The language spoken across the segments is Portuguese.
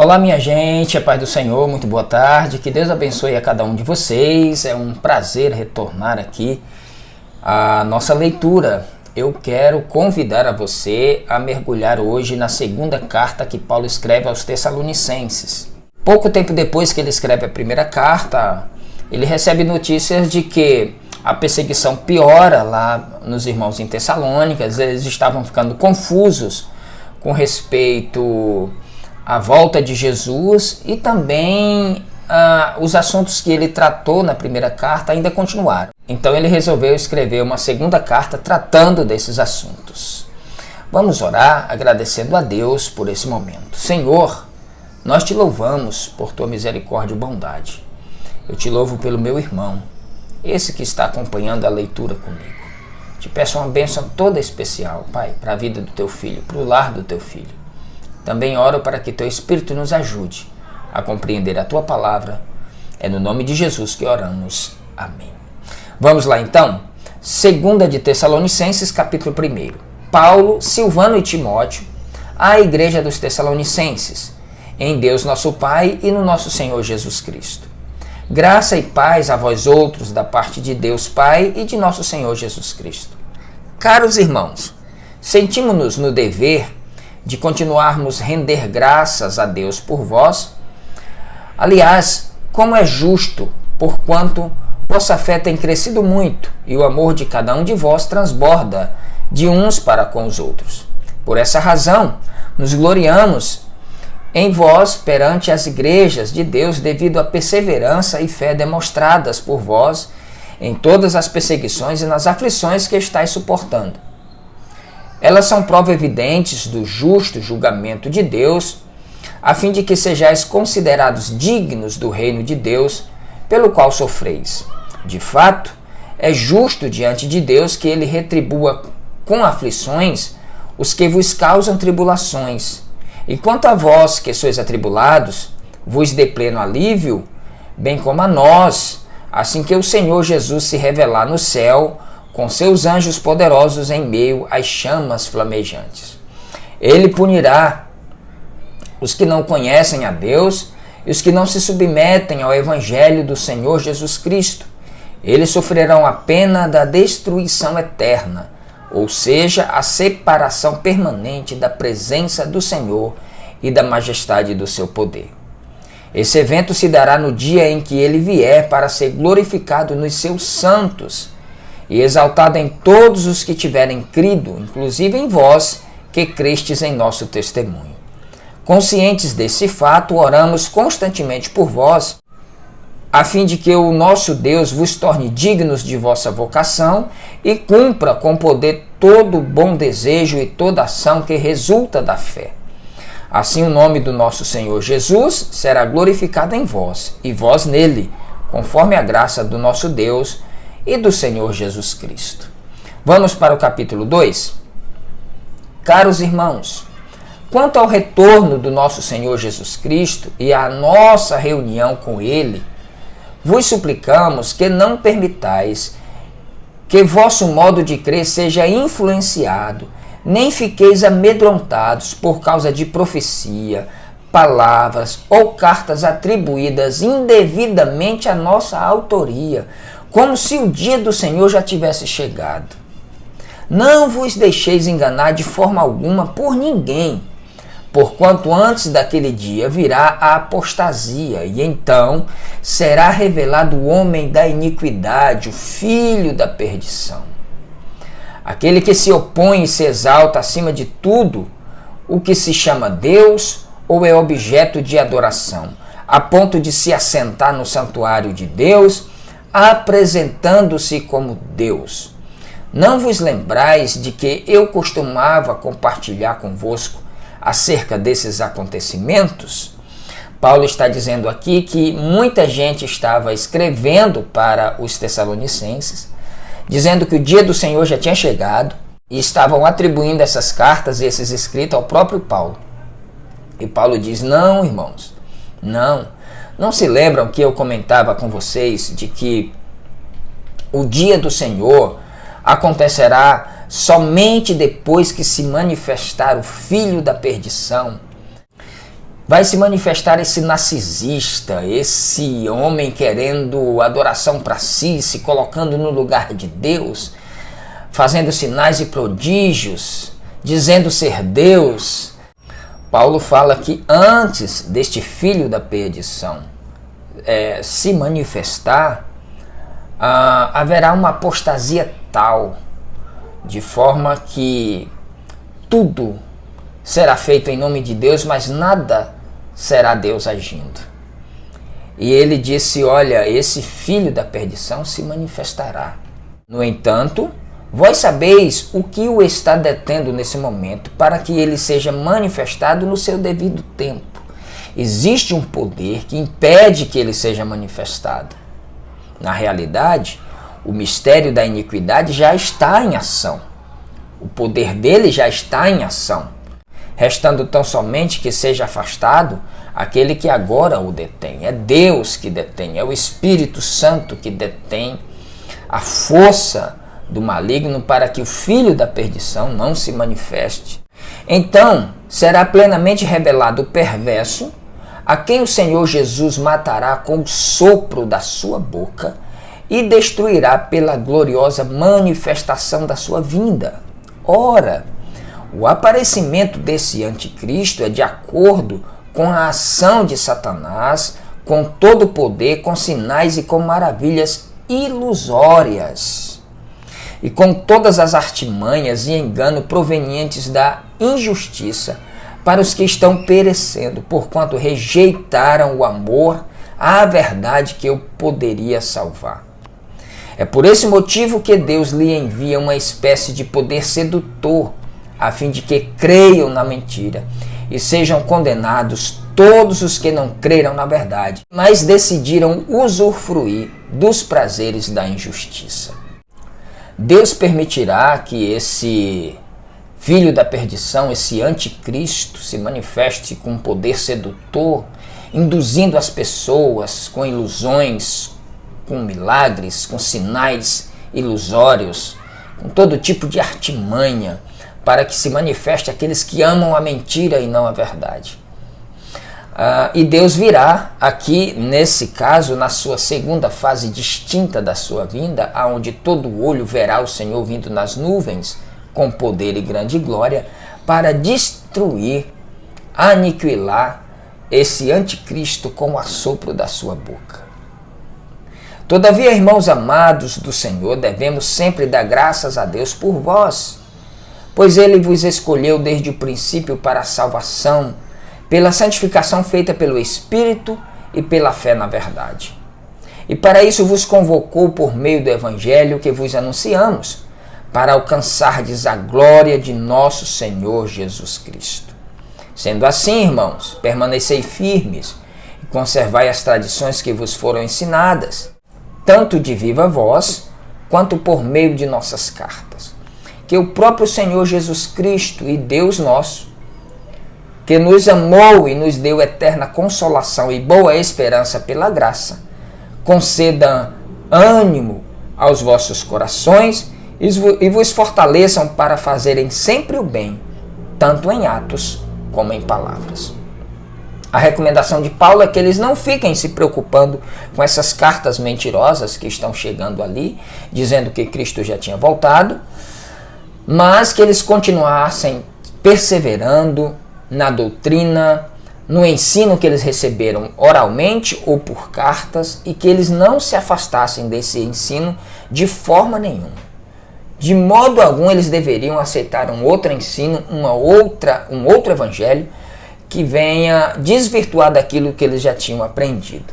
Olá, minha gente, a paz do Senhor, muito boa tarde, que Deus abençoe a cada um de vocês. É um prazer retornar aqui à nossa leitura. Eu quero convidar a você a mergulhar hoje na segunda carta que Paulo escreve aos Tessalonicenses. Pouco tempo depois que ele escreve a primeira carta, ele recebe notícias de que a perseguição piora lá nos irmãos em Tessalônica. Eles estavam ficando confusos com respeito à volta de Jesus e também os assuntos que ele tratou na primeira carta ainda continuaram. Então ele resolveu escrever uma segunda carta tratando desses assuntos. Vamos orar agradecendo a Deus por esse momento. Senhor, nós te louvamos por tua misericórdia e bondade. Eu te louvo pelo meu irmão, esse que está acompanhando a leitura comigo. Te peço uma bênção toda especial, Pai, para a vida do teu filho, para o lar do teu filho. Também oro para que teu Espírito nos ajude a compreender a tua palavra. É no nome de Jesus que oramos. Amém. Vamos lá então. 2 de Tessalonicenses, capítulo 1. Paulo, Silvano e Timóteo, à igreja dos Tessalonicenses, em Deus nosso Pai e no nosso Senhor Jesus Cristo. Graça e paz a vós outros da parte de Deus Pai e de nosso Senhor Jesus Cristo. Caros irmãos, sentimos-nos no dever de continuarmos render graças a Deus por vós. Aliás, como é justo, porquanto vossa fé tem crescido muito e o amor de cada um de vós transborda de uns para com os outros. Por essa razão, nos gloriamos em vós perante as igrejas de Deus devido à perseverança e fé demonstradas por vós em todas as perseguições e nas aflições que estáis suportando. Elas são prova evidentes do justo julgamento de Deus, a fim de que sejais considerados dignos do reino de Deus, pelo qual sofreis. De fato, é justo diante de Deus que ele retribua com aflições os que vos causam tribulações. E quanto a vós que sois atribulados, vos dê pleno alívio, bem como a nós, assim que o Senhor Jesus se revelar no céu, com seus anjos poderosos em meio às chamas flamejantes. Ele punirá os que não conhecem a Deus e os que não se submetem ao Evangelho do Senhor Jesus Cristo. Eles sofrerão a pena da destruição eterna, ou seja, a separação permanente da presença do Senhor e da majestade do seu poder. Esse evento se dará no dia em que ele vier para ser glorificado nos seus santos e exaltado em todos os que tiverem crido, inclusive em vós, que crestes em nosso testemunho. Conscientes desse fato, oramos constantemente por vós, a fim de que o nosso Deus vos torne dignos de vossa vocação e cumpra com poder todo o bom desejo e toda ação que resulta da fé. Assim o nome do nosso Senhor Jesus será glorificado em vós, e vós nele, conforme a graça do nosso Deus e do Senhor Jesus Cristo. Vamos para o capítulo 2. Caros irmãos, quanto ao retorno do nosso Senhor Jesus Cristo e à nossa reunião com ele, vos suplicamos que não permitais que vosso modo de crer seja influenciado, nem fiqueis amedrontados por causa de profecia, palavras ou cartas atribuídas indevidamente à nossa autoria, como se o dia do Senhor já tivesse chegado. Não vos deixeis enganar de forma alguma por ninguém, porquanto antes daquele dia virá a apostasia, e então será revelado o homem da iniquidade, o filho da perdição. Aquele que se opõe e se exalta acima de tudo o que se chama Deus ou é objeto de adoração, a ponto de se assentar no santuário de Deus, apresentando-se como Deus. Não vos lembrais de que eu costumava compartilhar convosco acerca desses acontecimentos? Paulo está dizendo aqui que muita gente estava escrevendo para os Tessalonicenses, dizendo que o dia do Senhor já tinha chegado, e estavam atribuindo essas cartas e esses escritos ao próprio Paulo. E Paulo diz: não, irmãos, não se lembram que eu comentava com vocês de que o dia do Senhor acontecerá somente depois que se manifestar o filho da perdição? Vai se manifestar esse narcisista, esse homem querendo adoração para si, se colocando no lugar de Deus, fazendo sinais e prodígios, dizendo ser Deus. Paulo fala que antes deste filho da perdição se manifestar, haverá uma apostasia tal, de forma que tudo será feito em nome de Deus, mas nada será Deus agindo. E ele disse, olha, esse filho da perdição se manifestará. No entanto, vós sabeis o que o está detendo nesse momento, para que ele seja manifestado no seu devido tempo. Existe um poder que impede que ele seja manifestado. Na realidade, o mistério da iniquidade já está em ação. O poder dele já está em ação, restando tão somente que seja afastado aquele que agora o detém. É Deus que detém, é o Espírito Santo que detém a força do maligno para que o filho da perdição não se manifeste. Então será plenamente revelado o perverso, a quem o Senhor Jesus matará com o sopro da sua boca e destruirá pela gloriosa manifestação da sua vinda. Ora, o aparecimento desse anticristo é de acordo com a ação de Satanás, com todo o poder, com sinais e com maravilhas ilusórias, e com todas as artimanhas e engano provenientes da injustiça para os que estão perecendo, porquanto rejeitaram o amor à verdade que eu poderia salvar. É por esse motivo que Deus lhe envia uma espécie de poder sedutor, a fim de que creiam na mentira e sejam condenados todos os que não creram na verdade, mas decidiram usufruir dos prazeres da injustiça. Deus permitirá que esse filho da perdição, esse anticristo, se manifeste com poder sedutor, induzindo as pessoas com ilusões, com milagres, com sinais ilusórios, com todo tipo de artimanha, para que se manifeste aqueles que amam a mentira e não a verdade. E Deus virá aqui, nesse caso, na sua segunda fase distinta da sua vinda, aonde todo olho verá o Senhor vindo nas nuvens, com poder e grande glória, para destruir, aniquilar esse anticristo com o assopro da sua boca. Todavia, irmãos amados do Senhor, devemos sempre dar graças a Deus por vós, pois ele vos escolheu desde o princípio para a salvação, pela santificação feita pelo Espírito e pela fé na verdade. E para isso vos convocou por meio do Evangelho que vos anunciamos, para alcançardes a glória de nosso Senhor Jesus Cristo. Sendo assim, irmãos, permanecei firmes e conservai as tradições que vos foram ensinadas, tanto de viva voz, quanto por meio de nossas cartas. Que o próprio Senhor Jesus Cristo e Deus nosso, que nos amou e nos deu eterna consolação e boa esperança pela graça, conceda ânimo aos vossos corações e vos fortaleçam para fazerem sempre o bem, tanto em atos como em palavras. A recomendação de Paulo é que eles não fiquem se preocupando com essas cartas mentirosas que estão chegando ali, dizendo que Cristo já tinha voltado, mas que eles continuassem perseverando na doutrina, no ensino que eles receberam oralmente ou por cartas, e que eles não se afastassem desse ensino de forma nenhuma. De modo algum eles deveriam aceitar um outro ensino, um outro evangelho, que venha desvirtuar daquilo que eles já tinham aprendido.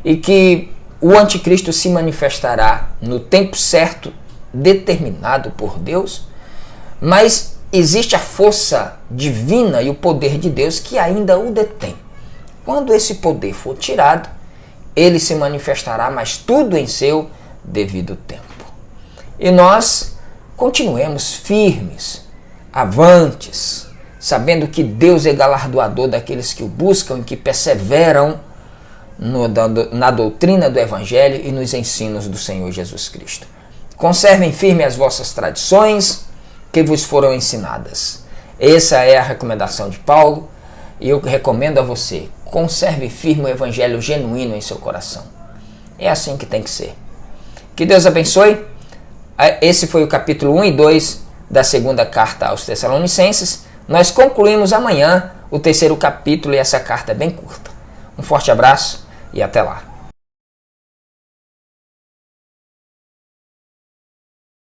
E que o anticristo se manifestará no tempo certo, determinado por Deus, mas existe a força divina e o poder de Deus que ainda o detém. Quando esse poder for tirado, ele se manifestará, mas tudo em seu devido tempo. E nós continuemos firmes, avantes, sabendo que Deus é galardoador daqueles que o buscam e que perseveram na doutrina do Evangelho e nos ensinos do Senhor Jesus Cristo. Conservem firme as vossas tradições que vos foram ensinadas. Essa é a recomendação de Paulo, E eu recomendo a você, conserve firme o evangelho genuíno em seu coração. É assim que tem que ser. Que Deus abençoe. Esse foi o capítulo 1 e 2 da segunda carta aos Tessalonicenses. Nós concluímos amanhã o terceiro capítulo e essa carta é bem curta. Um forte abraço e até lá.